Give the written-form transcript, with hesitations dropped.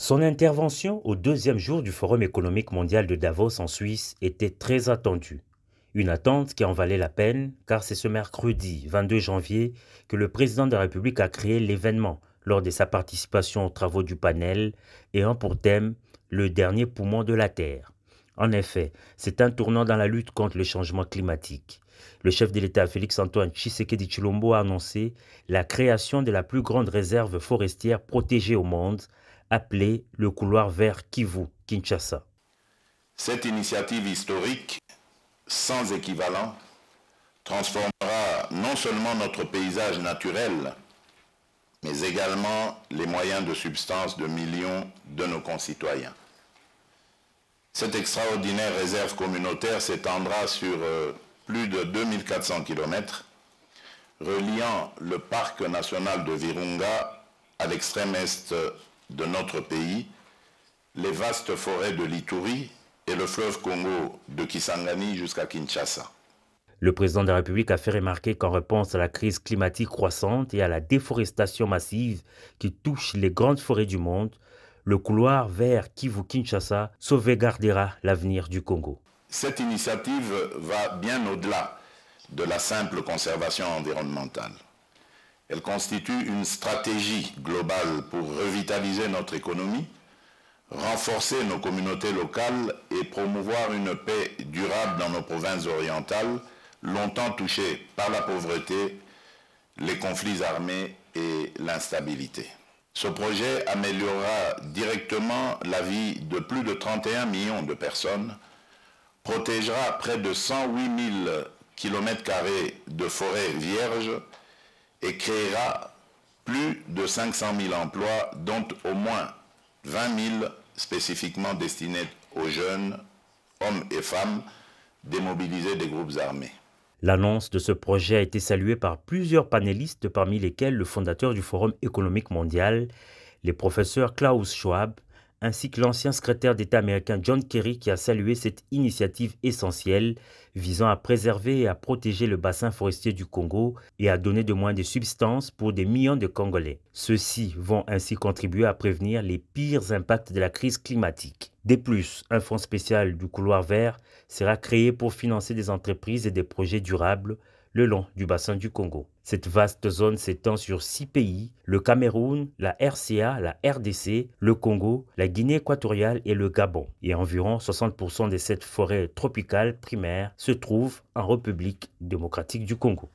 Son intervention au deuxième jour du Forum économique mondial de Davos en Suisse était très attendue. Une attente qui en valait la peine car c'est ce mercredi 22 janvier que le président de la République a créé l'événement lors de sa participation aux travaux du panel ayant pour thème le dernier poumon de la Terre. En effet, c'est un tournant dans la lutte contre le changement climatique. Le chef de l'État Félix-Antoine Tshisekedi Tshilombo a annoncé la création de la plus grande réserve forestière protégée au monde, appelée le couloir vert Kivu-Kinshasa. Cette initiative historique, sans équivalent, transformera non seulement notre paysage naturel, mais également les moyens de subsistance de millions de nos concitoyens. Cette extraordinaire réserve communautaire s'étendra sur plus de 2400 km, reliant le parc national de Virunga à l'extrême est de notre pays, les vastes forêts de l'Ituri et le fleuve Congo de Kisangani jusqu'à Kinshasa. Le président de la République a fait remarquer qu'en réponse à la crise climatique croissante et à la déforestation massive qui touche les grandes forêts du monde, le couloir vert Kivu-Kinshasa sauvegardera l'avenir du Congo. Cette initiative va bien au-delà de la simple conservation environnementale. Elle constitue une stratégie globale pour revitaliser notre économie, renforcer nos communautés locales et promouvoir une paix durable dans nos provinces orientales, longtemps touchées par la pauvreté, les conflits armés et l'instabilité. Ce projet améliorera directement la vie de plus de 31 millions de personnes, protégera près de 108 000 km² de forêts vierges et créera plus de 500 000 emplois, dont au moins 20 000 spécifiquement destinés aux jeunes, hommes et femmes, démobilisés des groupes armés. L'annonce de ce projet a été saluée par plusieurs panélistes, parmi lesquels le fondateur du Forum économique mondial, les professeurs Klaus Schwab, ainsi que l'ancien secrétaire d'État américain John Kerry qui a salué cette initiative essentielle visant à préserver et à protéger le bassin forestier du Congo et à donner de moins de substances pour des millions de Congolais. Ceux-ci vont ainsi contribuer à prévenir les pires impacts de la crise climatique. De plus, un fonds spécial du couloir vert sera créé pour financer des entreprises et des projets durables le long du bassin du Congo. Cette vaste zone s'étend sur 6 pays, le Cameroun, la RCA, la RDC, le Congo, la Guinée équatoriale et le Gabon. Et environ 60% de cette forêt tropicale primaire se trouve en République démocratique du Congo.